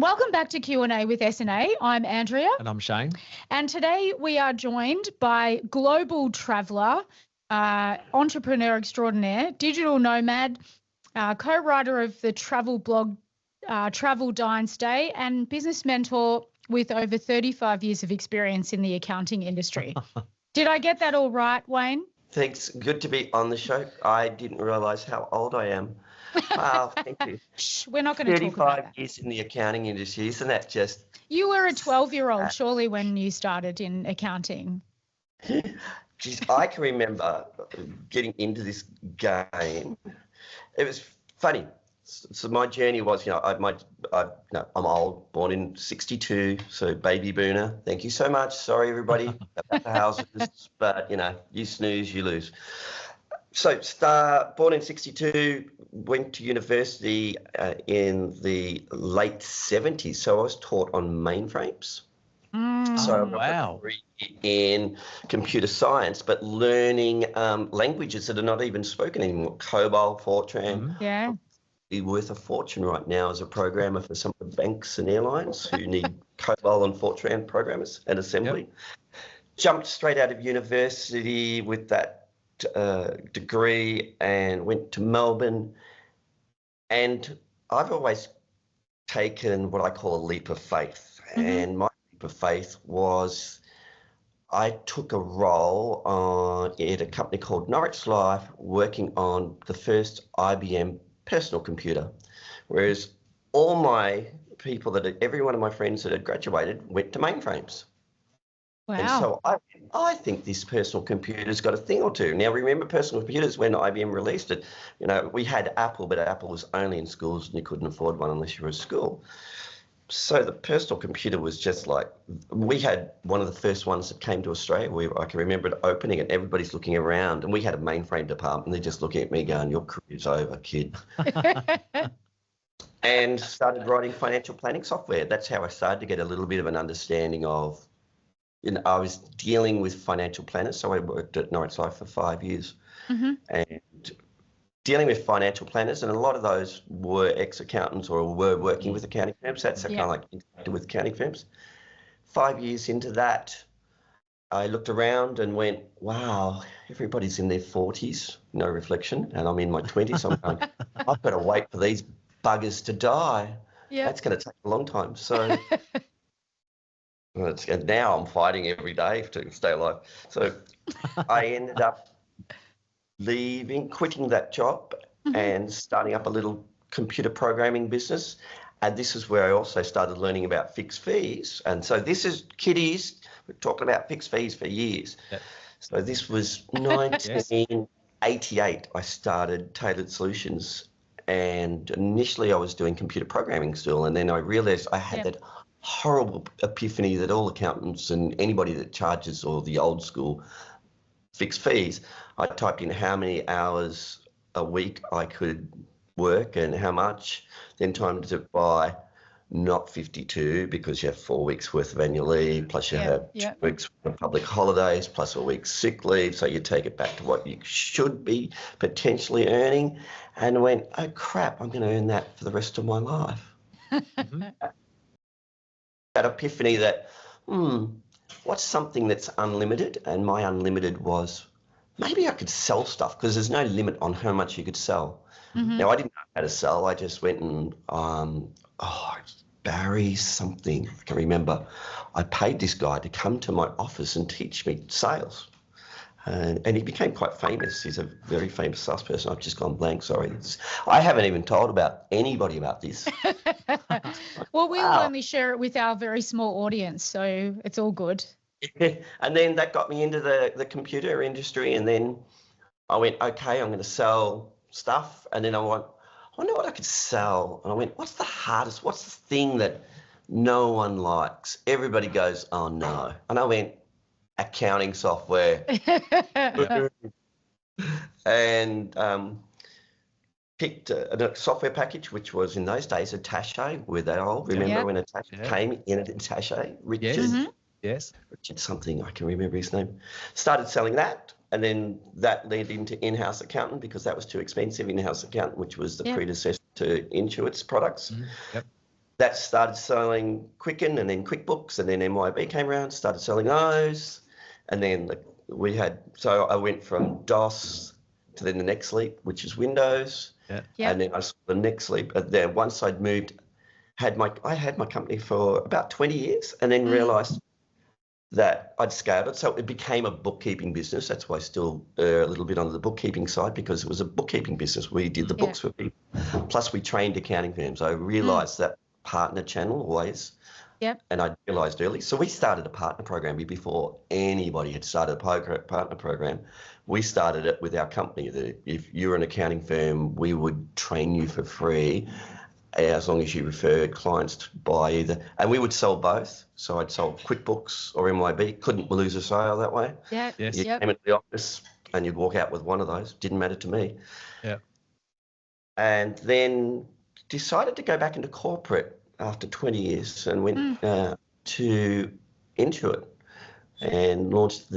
Welcome back to Q&A with S&A. I'm Andrea. And I'm Shane. And today we are joined by global traveller, entrepreneur extraordinaire, digital nomad, co-writer of the travel blog Travel Dine Stay, and business mentor with over 35 years of experience in the accounting industry. Did I get that all right, Wayne? Thanks. Good to be on the show. I didn't realise how old I am. Wow, thank you. Shh, we're not going to talk about that. 35 years in the accounting industry, isn't that just... You were a 12-year-old, surely, when you started in accounting. Geez, I can remember getting into this game. It was funny. So my journey was, I'm old, born in 62, so baby boomer. Thank you so much. Sorry, everybody, about the houses, but, you snooze, you lose. So born in 62, went to university in the late 70s. So I was taught on mainframes. So wow. In computer science, but learning languages that are not even spoken anymore. COBOL, Fortran. Yeah. Be worth a fortune right now as a programmer for some of the banks and airlines who need COBOL and Fortran programmers and assembly. Yep. Jumped straight out of university with that degree and went to Melbourne. And I've always taken what I call a leap of faith. Mm-hmm. And my leap of faith was I took a role at a company called Norwich Life working on the first IBM personal computer, whereas all my people every one of my friends that had graduated went to mainframes. Wow. And so I think this personal computer's got a thing or two. Now, remember personal computers when IBM released it, we had Apple, but Apple was only in schools and you couldn't afford one unless you were at school. So the personal computer was just like, we had one of the first ones that came to Australia. I can remember it opening and everybody's looking around, and we had a mainframe department and they're just looking at me going, your career's over, kid. And started writing financial planning software. That's how I started to get a little bit of an understanding of, I was dealing with financial planners. So I worked at Norwich Life for 5 years. Mm-hmm. And dealing with financial planners, and a lot of those were ex-accountants or were working with accounting firms. That's kind of like interacting with accounting firms. 5 years into that, I looked around and went, wow, everybody's in their 40s, no reflection, and I'm in my 20s. I'm going, I've got to wait for these buggers to die. Yep. That's going to take a long time. So and now I'm fighting every day to stay alive. So I ended up quitting that job and starting up a little computer programming business. And this is where I also started learning about fixed fees. And so this is kiddies. We've talked about fixed fees for years. Yep. So this was 1988. I started Tailored Solutions. And initially I was doing computer programming still. And then I realized I had that horrible epiphany that all accountants and anybody that charges or the old school fixed fees, I typed in how many hours a week I could work and how much, then timed it by not 52 because you have 4 weeks worth of annual leave, plus you have 2 weeks of public holidays, plus a week's sick leave. So you take it back to what you should be potentially earning, and went, oh crap, I'm going to earn that for the rest of my life. That epiphany that, what's something that's unlimited? And my unlimited was, maybe I could sell stuff because there's no limit on how much you could sell. Mm-hmm. Now, I didn't know how to sell. I just went and, Barry something, I can remember. I paid this guy to come to my office and teach me sales. And he became quite famous. He's a very famous salesperson. I've just gone blank, sorry. I haven't even told anybody about this. Well, we will only share it with our very small audience, so it's all good. And then that got me into the computer industry, and then I went, okay, I'm going to sell stuff. And then I went, I wonder what I could sell. And I went, what's the hardest? What's the thing that no one likes? Everybody goes, oh, no. And I went, accounting software. And picked a software package, which was in those days Attaché. Were they old? Remember when Attaché came in at Attaché? Richard, Richard something, I can remember his name. Started selling that, and then that led into in-house accountant because that was too expensive. In-house accountant, which was the predecessor to Intuit's products. that started selling Quicken and then QuickBooks, and then MYB came around, started selling those. And then so I went from DOS to then the next leap, which is Windows. Yeah. And then I saw the next leap. Then once I'd moved, I had my company for about 20 years, and then realised that I'd scaled it. So it became a bookkeeping business. That's why I still a little bit on the bookkeeping side, because it was a bookkeeping business. We did the books for people. Plus we trained accounting firms. I realised that partner channel always. Yep. And I realised early. So we started a partner program before anybody had started a partner program. We started it with our company. That if you're an accounting firm, we would train you for free as long as you referred clients to buy either. And we would sell both. So I'd sell QuickBooks or MYB. Couldn't lose a sale that way. Yeah. Yes. You came into the office and you'd walk out with one of those. Didn't matter to me. Yeah. And then decided to go back into corporate after 20 years and went to Intuit and relaunched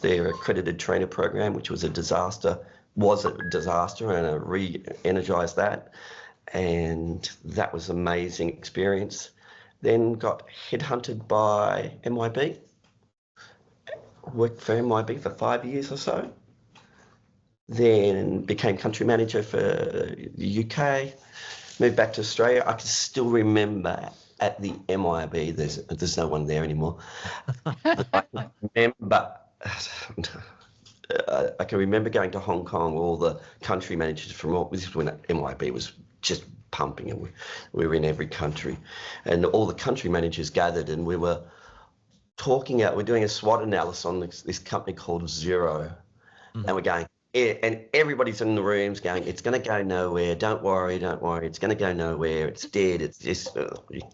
their accredited trainer program, which was a disaster, and I re-energized that. And that was an amazing experience. Then got headhunted by MYB, worked for MYB for 5 years or so. Then became country manager for the UK. Moved back to Australia. I can still remember at the MYB, there's no one there anymore. I can remember going to Hong Kong, all the country managers from this is when MYB was just pumping, and we were in every country. And all the country managers gathered, and we were we're doing a SWOT analysis on this company called Xero. And we're going, and everybody's in the rooms going, it's going to go nowhere. Don't worry. It's going to go nowhere. It's dead. It's just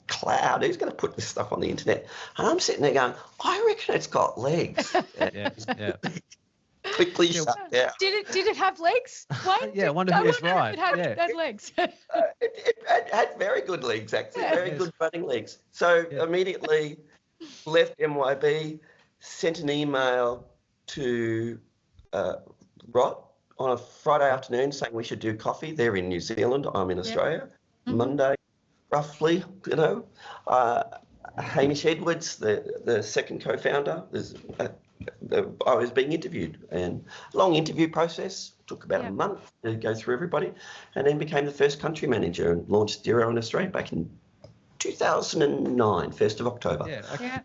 cloud. Who's going to put this stuff on the internet? And I'm sitting there going, I reckon it's got legs. Yeah. Quickly shut down. Did it have legs? Wayne? Yeah, I wonder who is right. It had legs. It had very good legs, actually, very good running legs. So immediately left MYB, sent an email to Rod on a Friday afternoon saying we should do coffee. They're in New Zealand, I'm in Australia. Monday, roughly, Hamish Edwards, the second co-founder, I was being interviewed, and long interview process, took about a month to go through everybody, and then became the first country manager and launched Xero in Australia back in 2009, 1st of October.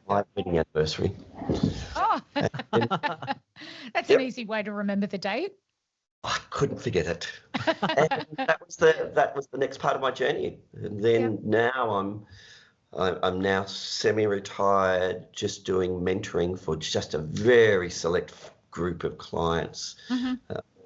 My wedding anniversary. Oh, that's an easy way to remember the date. I couldn't forget it. And that was the next part of my journey. And then now I'm now semi-retired, just doing mentoring for just a very select group of clients.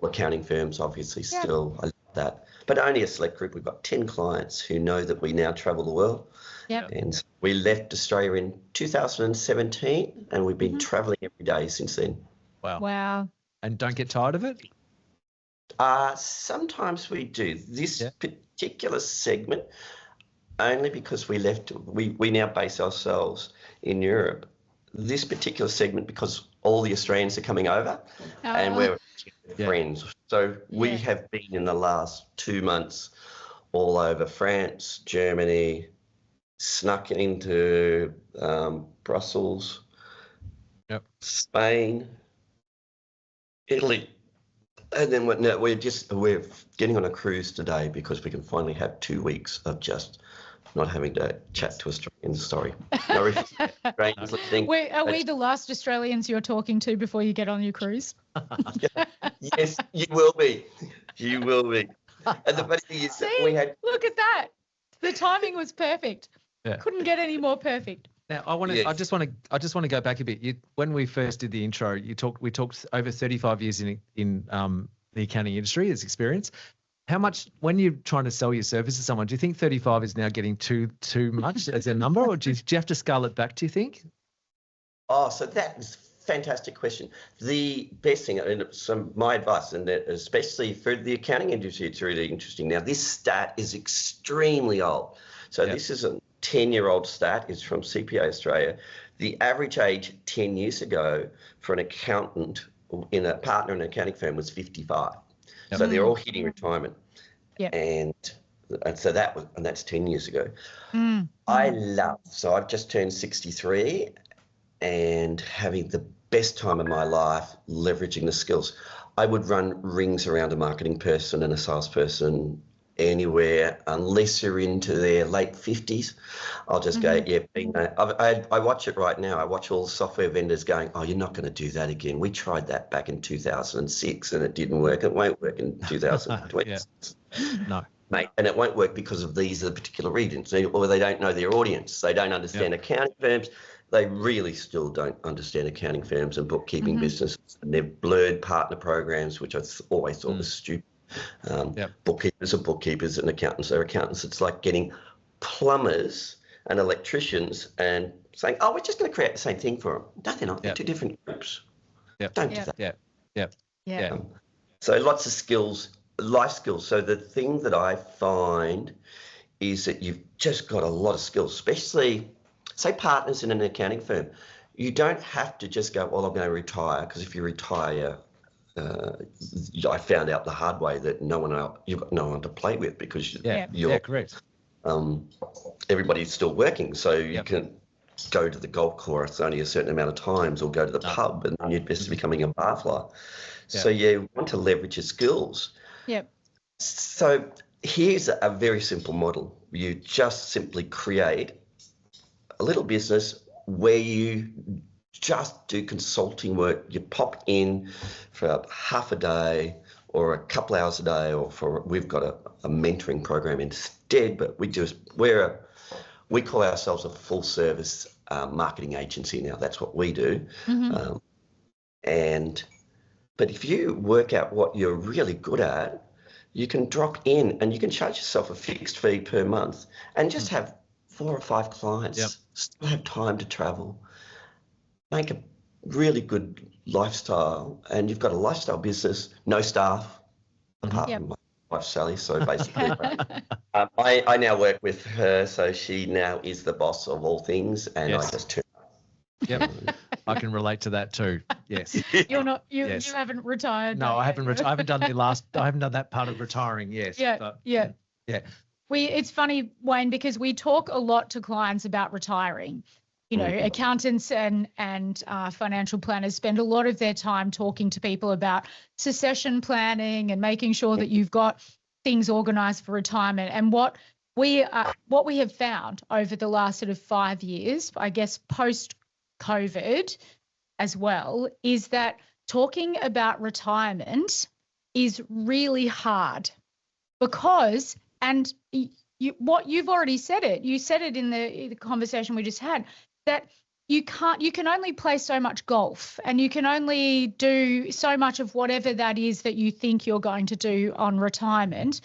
Accounting firms, obviously, still, I love that. But only a select group. We've got 10 clients who know that we now travel the world. And we left Australia in 2017, and we've been traveling every day since then. Wow. And don't get tired of it? Sometimes we do. This particular segment, only because we now base ourselves in Europe. This particular segment, because all the Australians are coming over and we're friends. So we have been in the last 2 months all over France, Germany, snuck into Brussels, Spain, Italy. And then we're getting on a cruise today because we can finally have 2 weeks of just not having to chat to Australians. Sorry. No Australians listening. Are we the last Australians you're talking to before you get on your cruise? Yes, you will be. You will be. And the funny thing is that look at that. The timing was perfect. Couldn't get any more perfect. Now I just want to go back a bit. When we first did the intro, we talked over 35 years in the accounting industry as experience. How much, when you're trying to sell your service to someone, do you think 35 is now getting too much as a number, or do you have to scale it back, do you think? Oh, so that is a fantastic question. The best thing, and my advice, and especially for the accounting industry, it's really interesting. Now, this stat is extremely old. So this is a 10-year-old stat. It's from CPA Australia. The average age 10 years ago for an accountant in a partner in an accounting firm was 55. So they're all hitting retirement. And And so that's 10 years ago. Mm. So I've just turned 63 and having the best time of my life leveraging the skills. I would run rings around a marketing person and a salesperson anywhere, unless you're into their late 50s. I'll just go, I watch it right now. I watch all the software vendors going, oh, you're not going to do that again. We tried that back in 2006 and it didn't work. It won't work in 2020. No. Mate, and it won't work because of these are the particular reasons, or they don't know their audience. They don't understand accounting firms. They really still don't understand accounting firms and bookkeeping businesses. And they're blurred partner programs, which I always thought was stupid. Bookkeepers are bookkeepers and accountants are accountants. It's like getting plumbers and electricians and saying, oh, we're just going to create the same thing for them. No, they're not. They're two different groups. Don't do that. So lots of skills, life skills. So the thing that I find is that you've just got a lot of skills, especially, say, partners in an accounting firm. You don't have to just go, well, I'm going to retire, because if you retire, I found out the hard way that you've got no one to play with, because you're correct. Everybody's still working, so you can go to the golf course only a certain amount of times, or go to the pub, and then you're best becoming a barfly. So you want to leverage your skills. So here's a very simple model. You just simply create a little business where you just do consulting work. You pop in for half a day or a couple hours a day, or we've got a mentoring program instead, but we call ourselves a full service marketing agency now. That's what we do. But if you work out what you're really good at, you can drop in and you can charge yourself a fixed fee per month and just have 4 or 5 clients, still have time to travel, make a really good lifestyle, and you've got a lifestyle business, no staff, apart from my wife, Sally. So basically, I now work with her, so she now is the boss of all things, and I just turn up. I can relate to that too. Yes. You're not. You haven't retired. No, I haven't. I haven't done I haven't done that part of retiring. Yes. Yeah. It's funny, Wayne, because we talk a lot to clients about retiring. You know, accountants and financial planners spend a lot of their time talking to people about succession planning and making sure that you've got things organized for retirement. And what we have found over the last sort of 5 years, I guess post-COVID as well, is that talking about retirement is really hard because, and you've already said it, you said it in the conversation we just had, that you can only play so much golf and you can only do so much of whatever that is that you think you're going to do on retirement.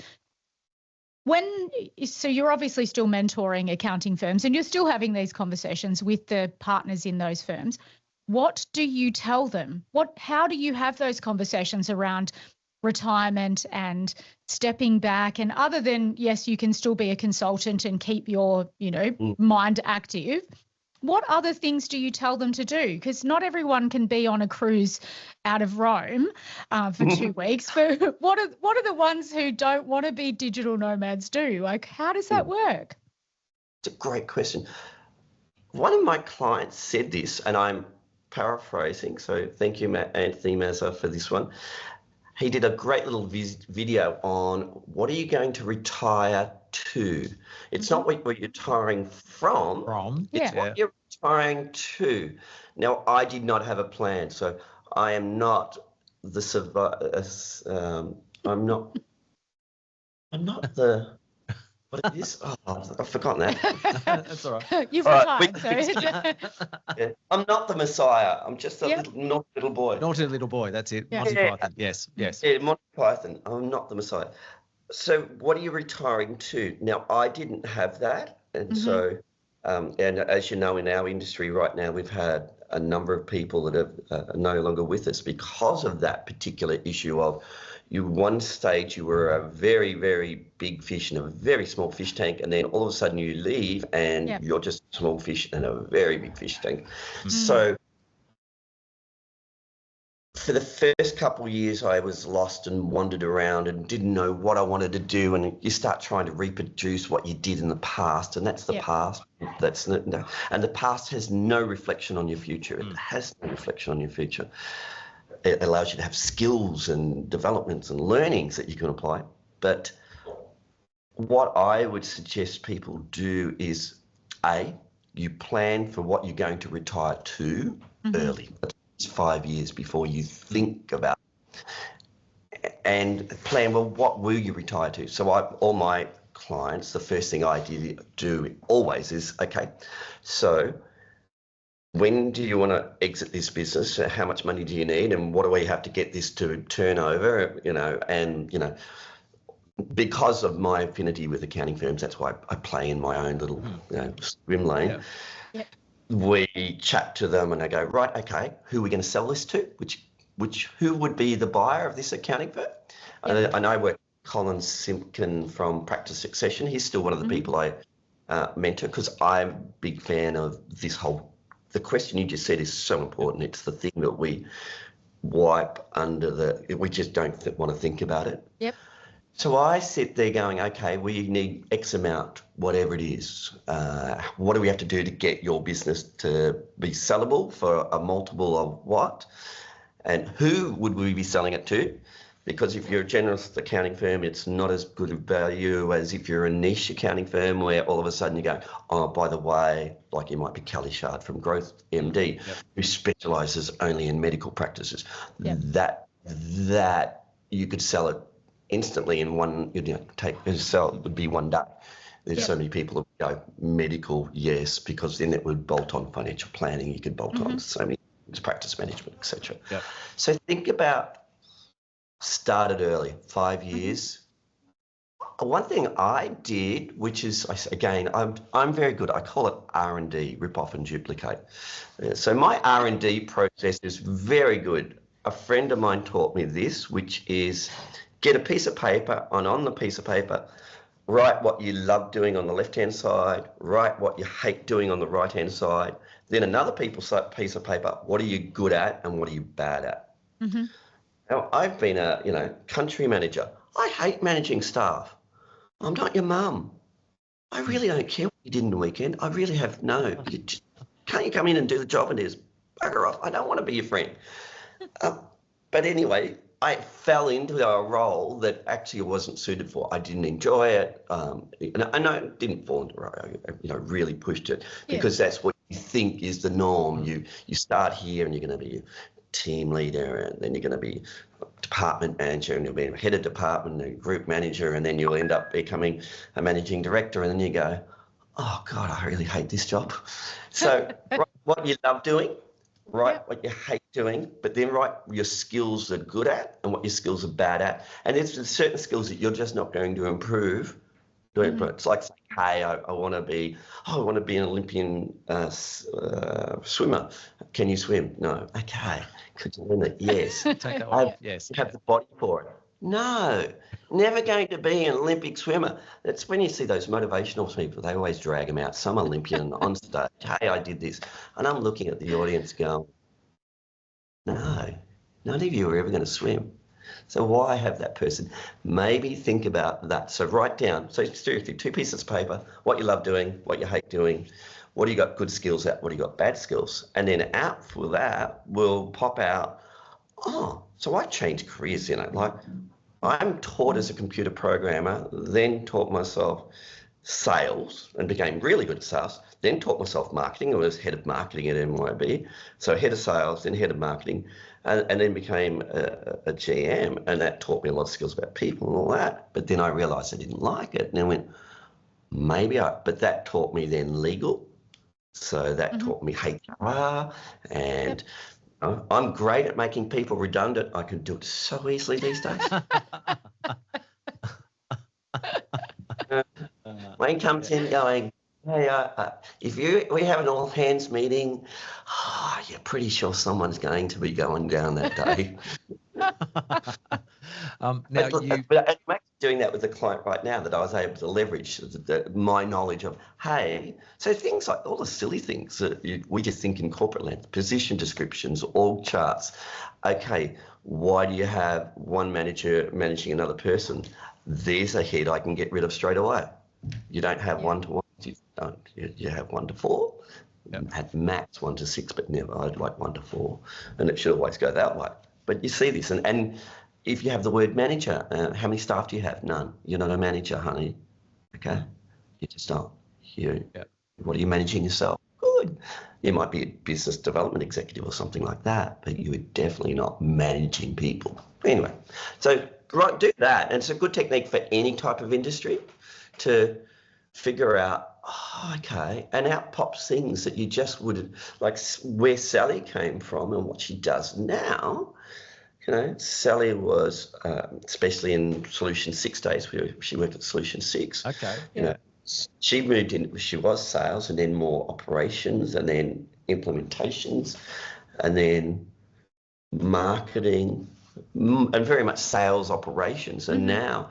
So you're obviously still mentoring accounting firms and you're still having these conversations with the partners in those firms. What do you tell them? How do you have those conversations around retirement and stepping back? And other than, yes, you can still be a consultant and keep your, mind active. What other things do you tell them to do? Because not everyone can be on a cruise out of Rome for 2 weeks. But what are the ones who don't want to be digital nomads do? Like, how does that work? It's a great question. One of my clients said this, and I'm paraphrasing, so thank you, Anthony Mazza, for this one. He did a great little video on what are you going to retire to. It's not what you're retiring from. It's what you're retiring to. Now, I did not have a plan, so I am not the I'm not the what is this? Oh, I've forgotten that. That's all right. You've retired. I'm not the Messiah. I'm just a naughty little boy. Naughty little boy. That's it. Monty Python. Yes. Yeah, Monty Python. I'm not the Messiah. So what are you retiring to? Now, I didn't have that. And so, and as you know, in our industry right now, we've had a number of people that are no longer with us because of that particular issue of one stage you were a very, very big fish in a very small fish tank, and then all of a sudden you leave and you're just a small fish in a very big fish tank. So for the first couple of years, I was lost and wandered around and didn't know what I wanted to do. And you start trying to reproduce what you did in the past, and that's the past. And the past has no reflection on your future. It has no reflection on your future. It allows you to have skills and developments and learnings that you can apply. But what I would suggest people do is, A, you plan for what you're going to retire to early. It's 5 years before you think about it. And plan, well, what will you retire to? So all my clients, the first thing I do always is, okay, so when do you want to exit this business? How much money do you need? And what do we have to get this to turn over? Because of my affinity with accounting firms, that's why I play in my own little swim lane. Yeah. We chat to them and I go, right, okay, who are we going to sell this to? Who would be the buyer of this accounting firm? Yeah. And I work with Colin Simpkin from Practice Succession. He's still one of the people I mentor, because I'm a big fan of this whole, the question you just said is so important. It's the thing that we wipe under we just don't want to think about it. Yep. So I sit there going, okay, we need X amount, whatever it is. What do we have to do to get your business to be sellable for a multiple of what? And who would we be selling it to? Because if you're a generalist accounting firm, it's not as good a value as if you're a niche accounting firm where all of a sudden you go, oh, by the way, like you might be Kelly Shard from Growth MD, who specialises only in medical practices. Yep. That you could sell it instantly in one, sell it would be one day. There's so many people that go medical, yes, because then it would bolt on financial planning. You could bolt on so many things, practice management, etc. Yep. So think about started early, 5 years. One thing I did, which is, again, I'm very good. I call it R&D, rip off and duplicate. So my R&D process is very good. A friend of mine taught me this, which is get a piece of paper, and on the piece of paper, write what you love doing on the left-hand side, write what you hate doing on the right-hand side, then another piece of paper, what are you good at and what are you bad at? Mm-hmm. Now, I've been a country manager. I hate managing staff. I'm not your mum. I really don't care what you did in the weekend. I really have can't you come in and do the job and just bugger off? I don't want to be your friend. But anyway, I fell into a role that actually wasn't suited for. I didn't enjoy it. And I didn't fall into it. I really pushed it because that's what you think is the norm. You start here and you're going to be team leader, and then you're going to be department manager, and you'll be head of department and group manager, and then you'll end up becoming a managing director, and then you go, oh God, I really hate this job. So write what you love doing, write what you hate doing, but then write your skills are good at and what your skills are bad at. And there's certain skills that you're just not going to improve. It's like saying, hey, I want to be an Olympian swimmer. Can you swim? No. Okay. Could you learn it? Yes. Take that one off. Yes. Have the body for it. No. Never going to be an Olympic swimmer. That's when you see those motivational people, they always drag them out. Some Olympian on stage, hey, I did this. And I'm looking at the audience going, no, none of you are ever going to swim. So why have that person? Maybe think about that. So write down, so seriously, 2 pieces of paper, what you love doing, what you hate doing, what do you got good skills at, what do you got bad skills? And then out for that will pop out, oh, so I changed careers, like I'm taught as a computer programmer, then taught myself sales and became really good at sales, then taught myself marketing. I was head of marketing at MYB, so head of sales, then head of marketing, and then became a GM, and that taught me a lot of skills about people and all that. But then I realised I didn't like it, and I went, but that taught me then legal, so that taught me HR, and I'm great at making people redundant. I can do it so easily these days. Wayne comes in going, hey, if we have an all hands meeting, you're pretty sure someone's going to be going down that day. Now but it makes doing that with a client right now that I was able to leverage my knowledge of, hey, so things like all the silly things that we just think in corporate land, position descriptions, org charts. Okay, why do you have one manager managing another person? There's a head I can get rid of straight away. You don't have one-to-one. You don't. You have 1 to 4. Yep. Had max 1 to 6, but never. I'd like 1 to 4, and it should always go that way. But you see this, and if you have the word manager, how many staff do you have? None. You're not a manager, honey. Okay, you just aren't. What are you managing yourself? Good. You might be a business development executive or something like that, but you are definitely not managing people. Anyway, so right, do that, and it's a good technique for any type of industry to figure out. Oh, okay, and out pops things that you just would, like where Sally came from and what she does now. You know, Sally was, especially in Solution 6 days, where she worked at Solution 6. Okay. You know, she moved in, she was sales and then more operations and then implementations and then marketing and very much sales operations. And now,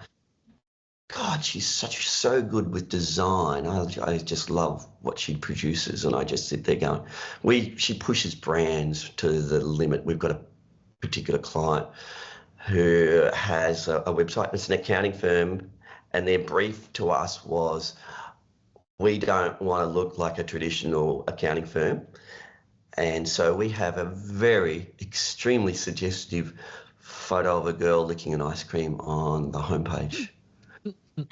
God, she's so good with design. I just love what she produces, and I just sit there going, she pushes brands to the limit. We've got a particular client who has a website. It's an accounting firm, and their brief to us was, we don't want to look like a traditional accounting firm, and so we have a very extremely suggestive photo of a girl licking an ice cream on the homepage.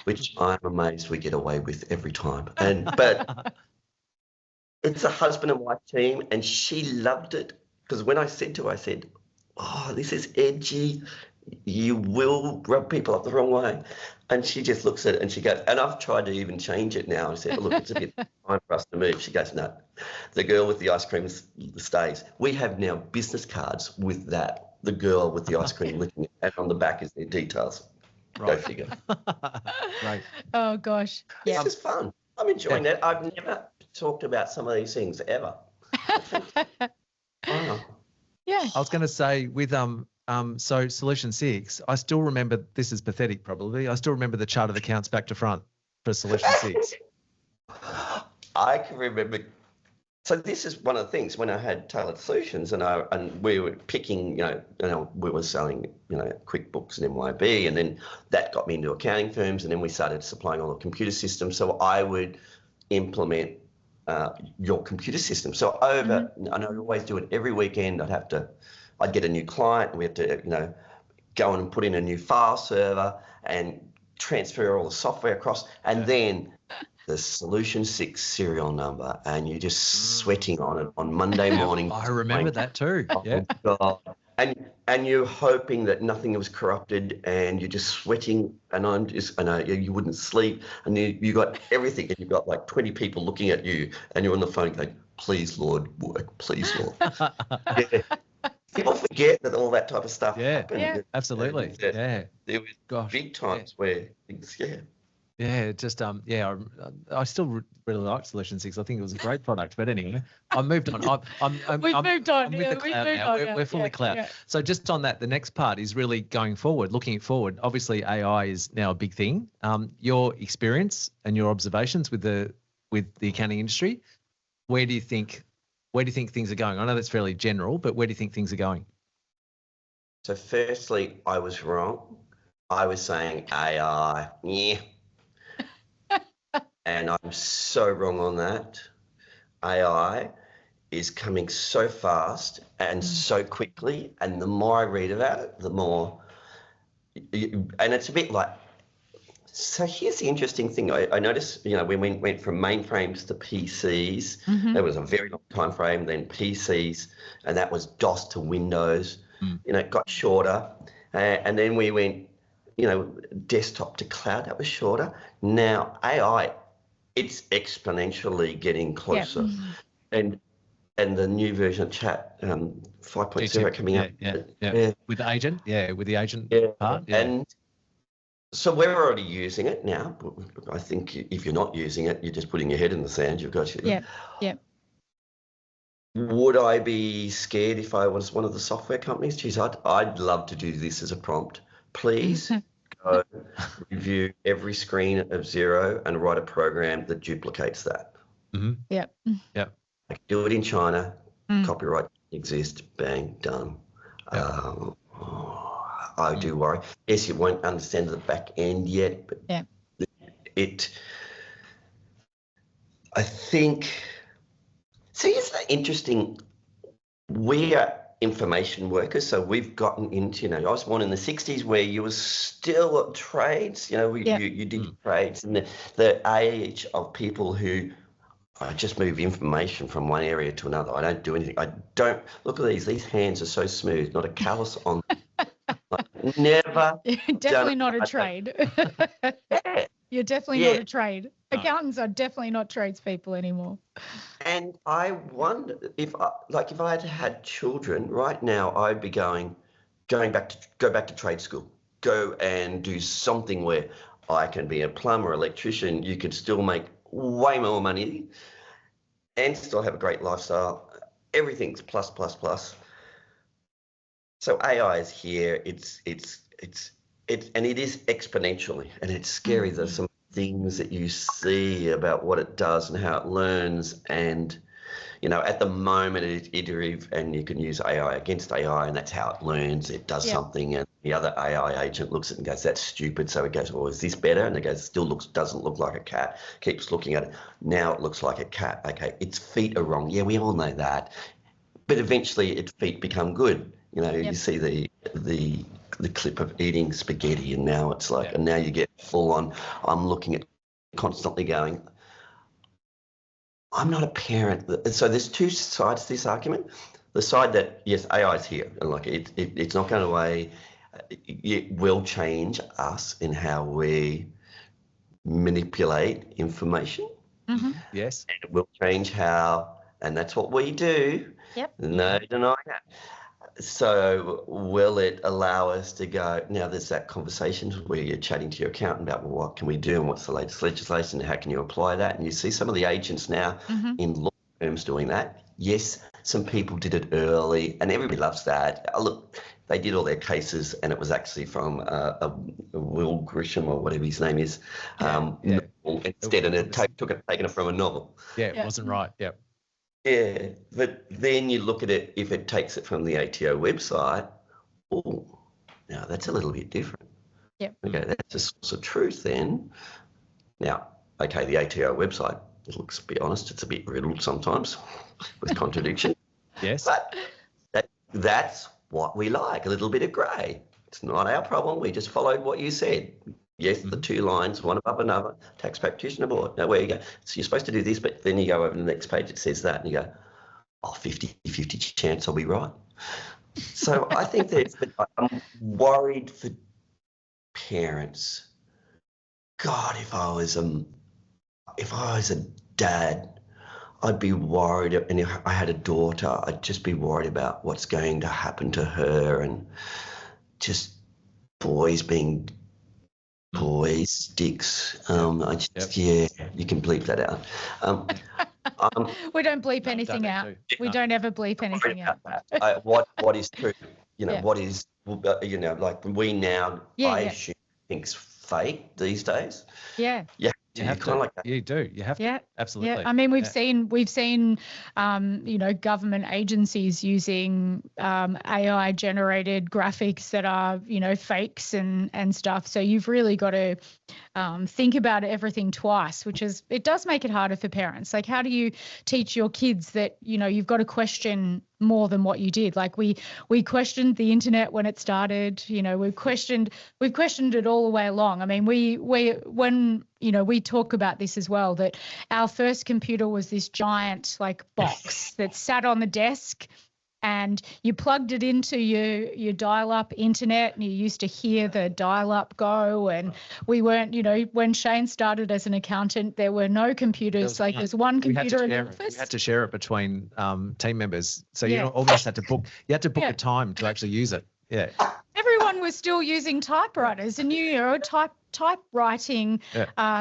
Which I'm amazed we get away with every time. But it's a husband and wife team, and she loved it, because when I said to her, I said, oh, this is edgy. You will rub people up the wrong way. And she just looks at it and she goes, and I've tried to even change it now. I said, look, it's a bit time for us to move. She goes, no, the girl with the ice cream stays. We have now business cards with that, the girl with the ice cream licking it, and on the back is their details. Right. Go figure. Right. Oh, gosh. Yeah. This is fun. I'm enjoying that. I've never talked about some of these things ever. Wow. Yeah. I was going to say with so Solution 6, I still remember, this is pathetic probably, I still remember the chart of accounts back to front for Solution 6. I can remember. So this is one of the things when I had Tailored Solutions, and we were picking, we were selling, QuickBooks and MYB, and then that got me into accounting firms, and then we started supplying all the computer systems. So I would implement your computer system. So and I would always do it every weekend. I'd get a new client, and we had to, go in and put in a new file server and transfer all the software across, and then the Solution 6 serial number, and you're just sweating on it on Monday morning. I remember that too. Oh, God. And you're hoping that nothing was corrupted, and you're just sweating, and I know you wouldn't sleep, and you got everything, and you've got like 20 people looking at you, and you're on the phone going, please, Lord, work, please, Lord. Yeah. People forget that all that type of stuff happened. Yeah, absolutely. There was big times where things, Yeah, just I still really like Solution 6. I think it was a great product. But anyway, I moved on. We've moved on. We're fully cloud. Yeah. So just on that, the next part is really going forward, looking forward. Obviously, AI is now a big thing. Your experience and your observations with the accounting industry, where do you think things are going? I know that's fairly general, but where do you think things are going? So firstly, I was wrong. I was saying AI, and I'm so wrong on that. AI is coming so fast and so quickly, and the more I read about it, the more, and it's a bit like, so here's the interesting thing. I noticed, when we went from mainframes to PCs, there was a very long time frame, then PCs, and that was DOS to Windows, it got shorter, and then we went, desktop to cloud, that was shorter. Now AI, it's exponentially getting closer. And the new version of Chat 5.0 coming up. Yeah. With the agent, with the agent part. Yeah. And so we're already using it now. I think if you're not using it, you're just putting your head in the sand. You've got to. Yeah. Would I be scared if I was one of the software companies? Geez, I'd love to do this as a prompt. Please go review every screen of Xero and write a program that duplicates that. Mm-hmm. Yep. Yep. I can do it in China. Copyright exists. Bang, done. Yep. I do worry. Yes, you won't understand the back end yet, but I think. See, isn't that interesting? We are information workers, so we've gotten into, I was born in the 60s where you were still at trades, you did trades, and the age of people who just move information from one area to another. I don't do anything. I don't, look at these hands are so smooth, not a callus on never. Definitely not a trade. You're definitely not a trade. No. Accountants are definitely not tradespeople anymore. And I wonder if I had had children right now, I'd be go back to trade school, go and do something where I can be a plumber, electrician. You could still make way more money and still have a great lifestyle. Everything's plus. So AI is here. It's and it is exponentially, and it's scary. There's some things that you see about what it does and how it learns, and at the moment it's iterative, and you can use AI against AI, and that's how it learns. It does something, and the other AI agent looks at it and goes, "That's stupid." So it goes, "Well, is this better?" And it goes, "Still doesn't look like a cat." Keeps looking at it. Now it looks like a cat. Okay, its feet are wrong. Yeah, we all know that, but eventually its feet become good. You see the clip of eating spaghetti, and now it's like, and now you get full on. I'm looking at constantly going, I'm not a parent. So there's two sides to this argument. The side that, yes, AI is here, and like it's not going away. It will change us in how we manipulate information. Mm-hmm. Yes. And it will change how, and that's what we do. Yep. No denying that. So will it allow us to go, now there's that conversation where you're chatting to your accountant about, well, what can we do and what's the latest legislation and how can you apply that? And you see some of the agents now in law firms doing that. Yes, some people did it early and everybody loves that. Look, they did all their cases and it was actually from Will Grisham or whatever his name is. Instead, and it taken it from a novel. Yeah, it wasn't right. Yep. Yeah, but then you look at it, if it takes it from the ATO website, now that's a little bit different. Yep. Okay, that's a source of truth then. Now, okay, the ATO website, it looks, to be honest, it's a bit riddled sometimes with contradiction. Yes. But that's what we like, a little bit of grey. It's not our problem. We just followed what you said. Yes, the two lines, one above another, tax practitioner board. Now, where you go, so you're supposed to do this, but then you go over to the next page, it says that, and you go, 50-50 chance I'll be right. So I think I'm worried for parents. God, if I was a dad, I'd be worried, and if I had a daughter, I'd just be worried about what's going to happen to her, and just boys being boys, sticks. You can bleep that out. We don't bleep anything out. We don't ever bleep anything out. What is true? What is, like we now, I assume think's fake these days. Yeah. Yeah. You have to. Like that? You do. You have to. Absolutely. Yeah. I mean, we've seen, government agencies using AI generated graphics that are, fakes and stuff. So you've really got to think about everything twice, it does make it harder for parents. Like, how do you teach your kids that, you've got to question more than what you did? Like we questioned the internet when it started, we've questioned it all the way along. I mean, we talk about this as well, that our first computer was this giant box that sat on the desk, and you plugged it into your dial-up internet, and you used to hear the dial-up go. And we weren't, when Shane started as an accountant, there were no computers. There's one computer in the office. We had to share it between team members. So you almost had to book. You had to book a time to actually use it. Yeah. Everyone was still using typewriters, and typewriting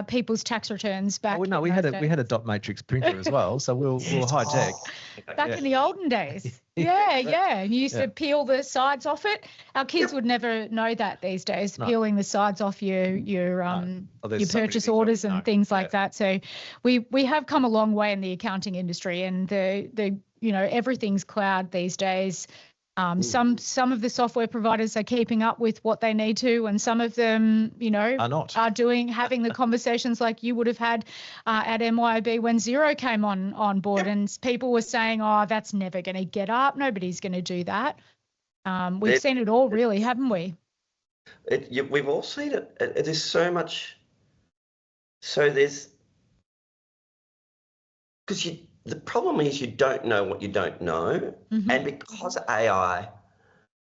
people's tax returns back. We had a dot matrix printer as well, so we'll high tech. Back in the olden days. Yeah, yeah. You used to peel the sides off it. Our kids would never know that these days, peeling the sides off your purchase orders and things like that. So we have come a long way in the accounting industry, and the everything's cloud these days. Some of the software providers are keeping up with what they need to, and some of them, are not. Having the conversations like you would have had at MYOB when Xero came on board, and people were saying, "Oh, that's never going to get up. Nobody's going to do that." We've seen it all, really, haven't we? We've all seen it. There's so much. So there's because the problem is you don't know what you don't know. And because AI,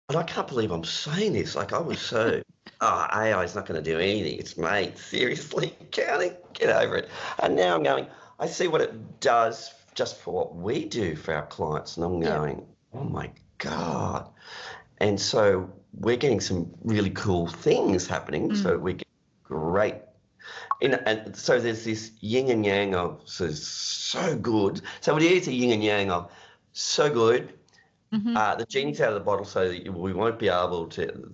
and I can't believe I'm saying this, like I was so, AI is not going to do anything. It's mate, seriously, accounting, get over it. And now I'm going, I see what it does just for what we do for our clients. And I'm going, oh my God. And so we're getting some really cool things happening. So we get great. And so there's this yin and yang of so good. So it is a yin and yang of so good. The genie's out of the bottle, so that we won't be able to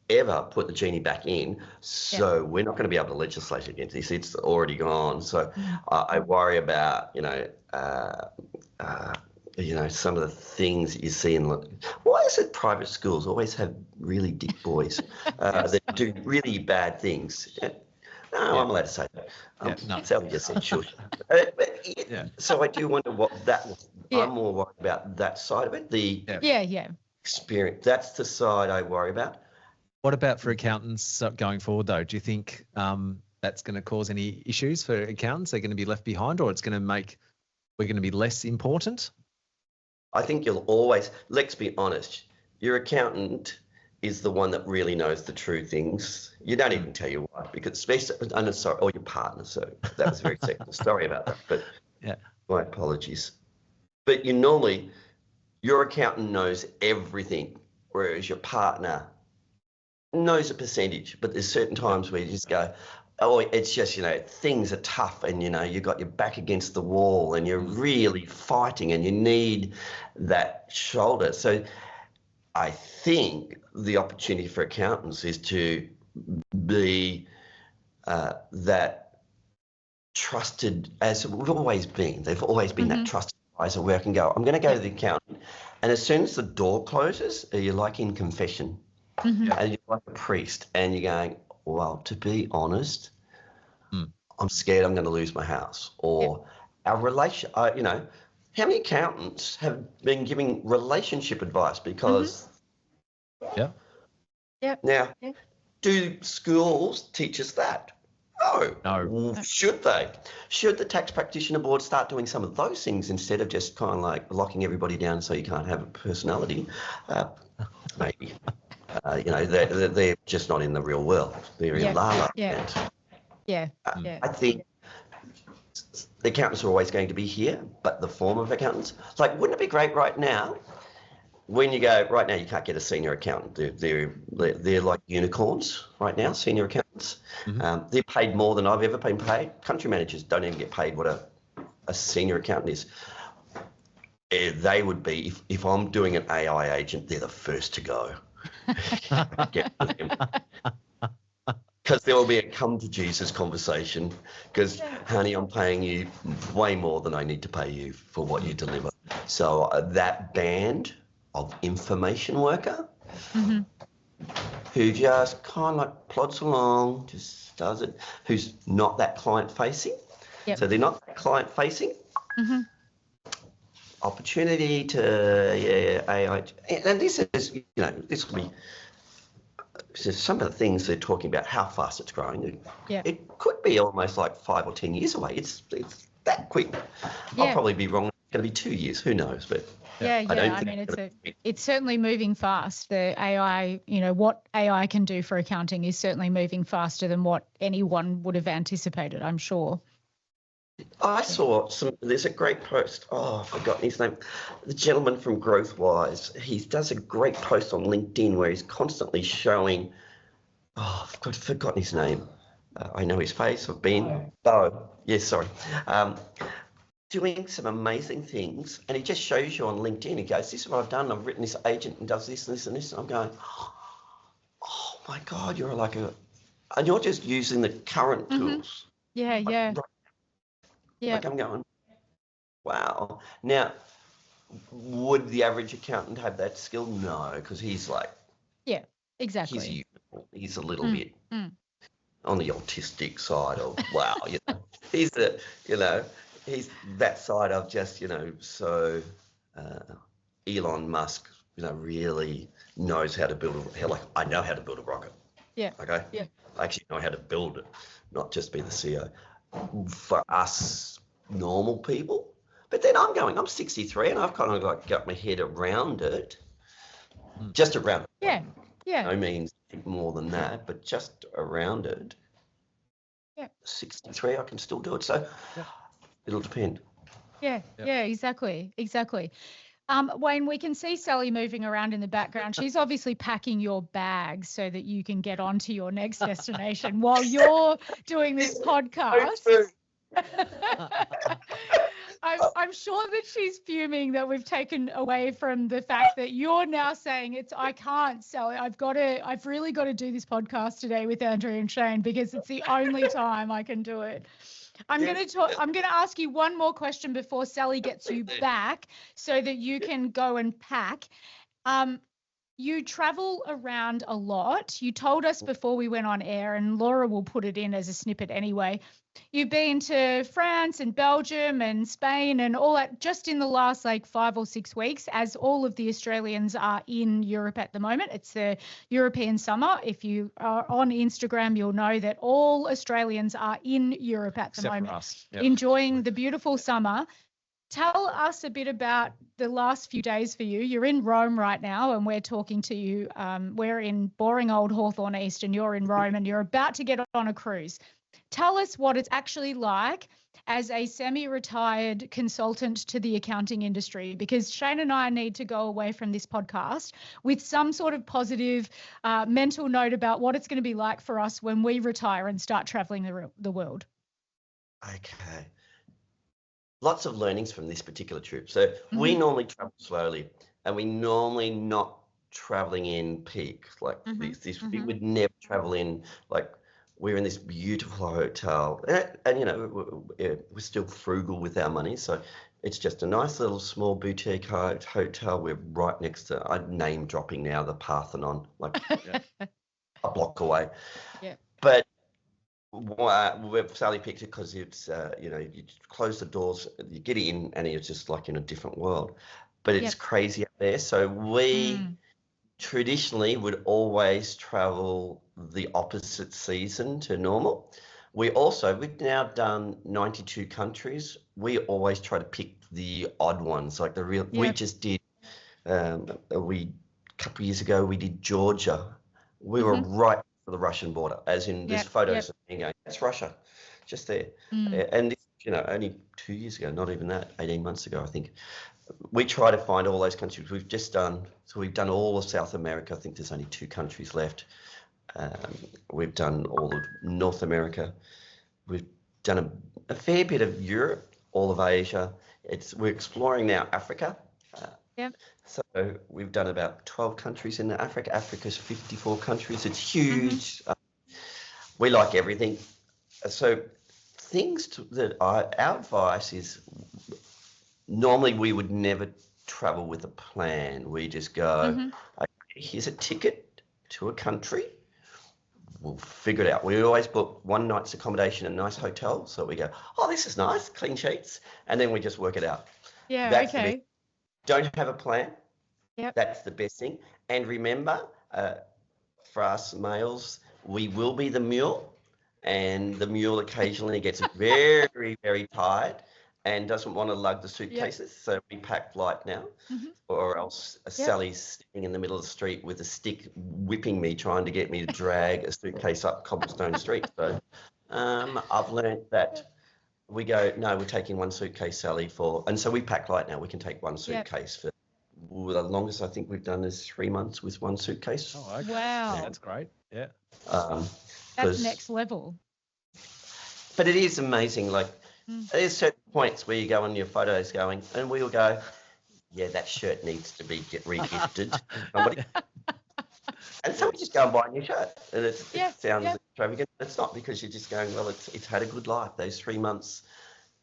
ever put the genie back in. So we're not going to be able to legislate against this. It's already gone. So I worry about some of the things that you see in. Why is it private schools always have really dick boys that do really bad things? No, I'm allowed to say that. Sally just said sure. So I do wonder what that was. I'm more worried about that side of it. The experience. That's the side I worry about. What about for accountants going forward, though? Do you think that's going to cause any issues for accountants? They're going to be left behind, or it's going to make we're going to be less important? I think you'll always, let's be honest, your accountant is the one that really knows the true things. You don't even tell your wife, because especially, I'm sorry, or your partner. So that was a very technical story about that, but my apologies. But your accountant knows everything, whereas your partner knows a percentage, but there's certain times where you just go, oh, it's just, things are tough, and, you got your back against the wall and you're really fighting and you need that shoulder. So I think the opportunity for accountants is to be that trusted, as we've always been. They've always been that trusted advisor where I can go, I'm going to go to the accountant. And as soon as the door closes, you're like in confession and you're like a priest, and you're going, well, to be honest, I'm scared I'm going to lose my house. Or our relation, how many accountants have been giving relationship advice because... Now, do schools teach us that? No. Should they? Should the tax practitioner board start doing some of those things instead of just kind of like locking everybody down so you can't have a personality? Maybe. They're just not in the real world. They're in La La Land. I think the accountants are always going to be here, but the form of accountants, like, wouldn't it be great right now when you go, right now you can't get a senior accountant. They're like unicorns right now, senior accountants. They're paid more than I've ever been paid. Country managers don't even get paid what a senior accountant is. They would be, if I'm doing an AI agent, they're the first to go. Because there will be a come to Jesus conversation, because honey, I'm paying you way more than I need to pay you for what you deliver. So that band of information worker who just kind of like plods along, just does it, who's not that client facing. So they're not that client facing. Opportunity to AI, and this is, this will be some of the things they're talking about, how fast it's growing. It could be almost like 5 or 10 years away. It's that quick. I'll probably be wrong. It's going to be 2 years. Who knows? But I mean, it's certainly moving fast. The AI, what AI can do for accounting is certainly moving faster than what anyone would have anticipated, I'm sure. I saw there's a great post. Oh, I've forgotten his name. The gentleman from GrowthWise, he does a great post on LinkedIn where he's constantly showing, I've forgotten his name. I know his face. I've been, Bo. Yes, sorry. doing some amazing things, and he just shows you on LinkedIn. He goes, "This is what I've done. I've written this agent and does this and this and this." And I'm going, "Oh my God, and you're just using the current tools." Yeah, yeah. Like I'm going, wow. Now, would the average accountant have that skill? No, because he's like, exactly. He's a little bit on the autistic side of wow. He's he's that side of just so Elon Musk really knows how to build I know how to build a rocket. Yeah. Okay. Yeah. I actually know how to build it, not just be the CEO. For us normal people, but then I'm 63 and I've kind of like got my head around it, just around it. Yeah. No means more than that, but just around it. Yeah. 63, I can still do it. So it'll depend. Yeah, exactly. Wayne, we can see Sally moving around in the background. She's obviously packing your bag so that you can get on to your next destination while you're doing this podcast. I'm sure that she's fuming that we've taken away from the fact that you're now saying I can't, Sally. I've really got to do this podcast today with Andrea and Shane because it's the only time I can do it. I'm going to ask you one more question before Sally gets you back so that you can go and pack. You travel around a lot. You told us before we went on air, and Laura will put it in as a snippet anyway. You've been to France and Belgium and Spain and all that just in the last 5 or 6 weeks, as all of the Australians are in Europe at the moment. It's the European summer. If you are on Instagram, you'll know that all Australians are in Europe at the moment, enjoying the beautiful summer. Tell us a bit about the last few days for you. You're in Rome right now, and we're talking to you. We're in boring old Hawthorne East, and you're in Rome, and you're about to get on a cruise. Tell us what it's actually like as a semi-retired consultant to the accounting industry, because Shane and I need to go away from this podcast with some sort of positive mental note about what it's going to be like for us when we retire and start traveling the world. Okay. Lots of learnings from this particular trip. So we normally travel slowly, and we normally not traveling in peak this. We would never travel in we're in this beautiful hotel, and we're still frugal with our money, so it's just a nice little small boutique hotel. We're right next to, I'm name dropping now, the Parthenon, a block away. Yeah. But Sally picked it because it's you close the doors, you get in, and it's just like in a different world. But it's crazy up there. So we traditionally would always travel the opposite season to normal. We've now done 92 countries. We always try to pick the odd ones, like the real. We just did. A couple of years ago we did Georgia. We were right for the Russian border, as in there's photos of me going, that's Russia, just there. And this, only 2 years ago, not even that, 18 months ago, I think. We try to find all those countries. We've done all of South America. I think there's only 2 countries left. We've done all of North America. We've done a fair bit of Europe, all of Asia. We're exploring now Africa. So we've done about 12 countries in Africa. Africa's 54 countries. It's huge. We like everything. So our advice is, normally we would never travel with a plan. We just go, okay, here's a ticket to a country. We'll figure it out. We always book one night's accommodation in a nice hotel. So we go, oh, this is nice, clean sheets. And then we just work it out. Yeah, That's okay. Don't have a plan. Yep. That's the best thing. And remember, for us males, we will be the mule. And the mule occasionally gets very, very tired and doesn't want to lug the suitcases. So we pack light now, or else Sally's sitting in the middle of the street with a stick whipping me, trying to get me to drag a suitcase up cobblestone street. So I've learned that we go, no, we're taking one suitcase, Sally, and so we pack light now. We can take one suitcase for the longest I think we've done is 3 months with one suitcase. Oh, okay. Wow. Yeah, that's great. Yeah. That's next level. But it is amazing. There's certain points where you go on your photos going, and we will go, yeah, that shirt needs to be re-gifted to somebody. And so we just go and buy a new shirt. And it sounds extravagant. It's not, because you're just going, well, it's had a good life. Those 3 months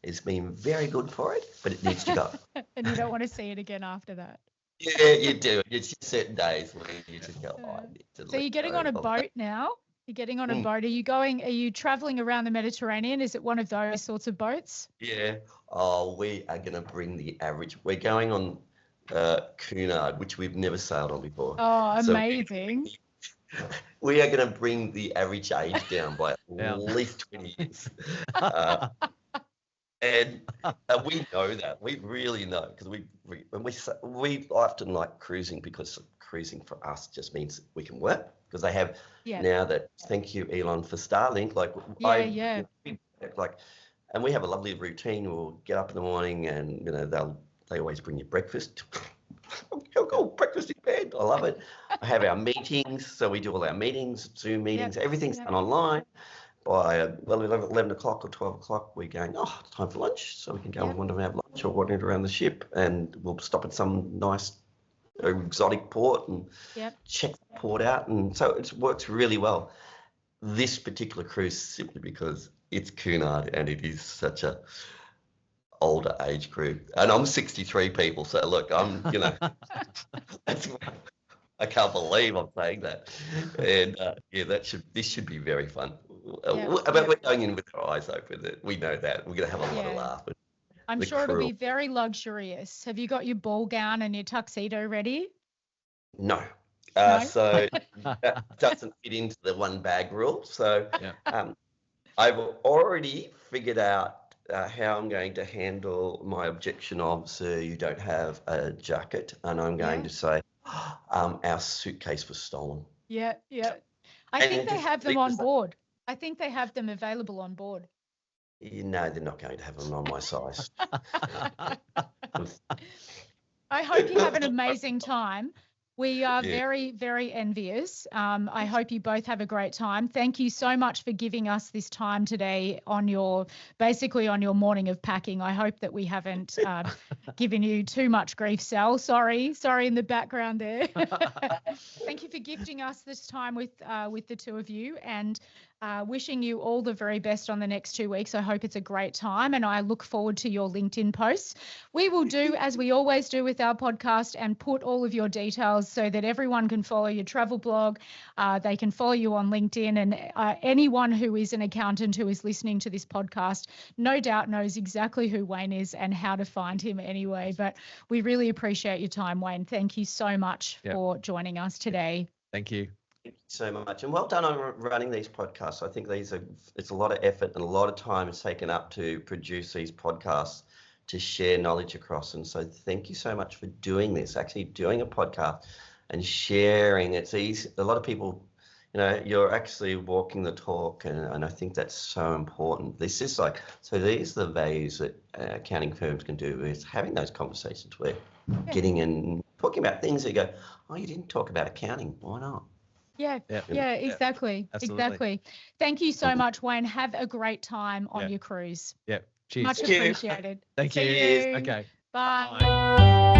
has been very good for it, but it needs to go. And you don't want to see it again after that. Yeah, you do. It's just certain days where you just go, I need to So you're getting on a boat now? You're getting on a boat. Are you traveling around the Mediterranean? Is it one of those sorts of boats? Yeah. Oh, we are going to bring the average. We're going on Cunard, which we've never sailed on before. Oh, amazing. So we are going to bring the average age down by at least 20 years. And we know that. We really know, because we often like cruising, because cruising for us just means we can work, because they have now that, thank you, Elon, for Starlink. And we have a lovely routine. We'll get up in the morning, and they always bring you breakfast. Breakfast in bed. I love it. I have our meetings, so we do all our meetings, Zoom meetings. Everything's done online. By 11 o'clock or 12 o'clock, we're going, time for lunch. So we can go and wander and have lunch, or wander around the ship, and we'll stop at some nice exotic port and check the port out. And so it works really well. This particular cruise, simply because it's Cunard and it is such a older age crew. And I'm 63 people. So look, I'm, I can't believe I'm saying that. And this should be very fun. But we're going in with our eyes open. We know that we're going to have a lot of laugh. I'm sure it'll be very luxurious. Have you got your ball gown and your tuxedo ready? No. So that doesn't fit into the one bag rule. So I've already figured out how I'm going to handle my objection of, sir, you don't have a jacket. And I'm going to say, our suitcase was stolen. Yeah. I think they have them on board. I think they have them available on board. No, they're not going to have them on my size. I hope you have an amazing time. We are very, very envious. I hope you both have a great time. Thank you so much for giving us this time today on your morning of packing. I hope that we haven't given you too much grief, Sal. Sorry in the background there. Thank you for gifting us this time with the two of you, and wishing you all the very best on the next 2 weeks. I hope it's a great time, and I look forward to your LinkedIn posts. We will do as we always do with our podcast, and put all of your details so that everyone can follow your travel blog. They can follow you on LinkedIn, and anyone who is an accountant who is listening to this podcast no doubt knows exactly who Wayne is and how to find him anyway. But we really appreciate your time, Wayne. Thank you so much for joining us today. Thank you. Thank you so much, and well done on running these podcasts. I think it's a lot of effort and a lot of time is taken up to produce these podcasts, to share knowledge across. And so thank you so much for doing this, actually doing a podcast and sharing. It's easy. A lot of people, you're actually walking the talk, and I think that's so important. This is these are the values that accounting firms can do, is having those conversations where getting in, talking about things that you go, you didn't talk about accounting. Why not? Yeah, exactly. Absolutely. Exactly. Thank you so much, Wayne. Have a great time on your cruise. Yeah. Cheers. Much appreciated. Thank you. See you. Okay. Bye. Bye.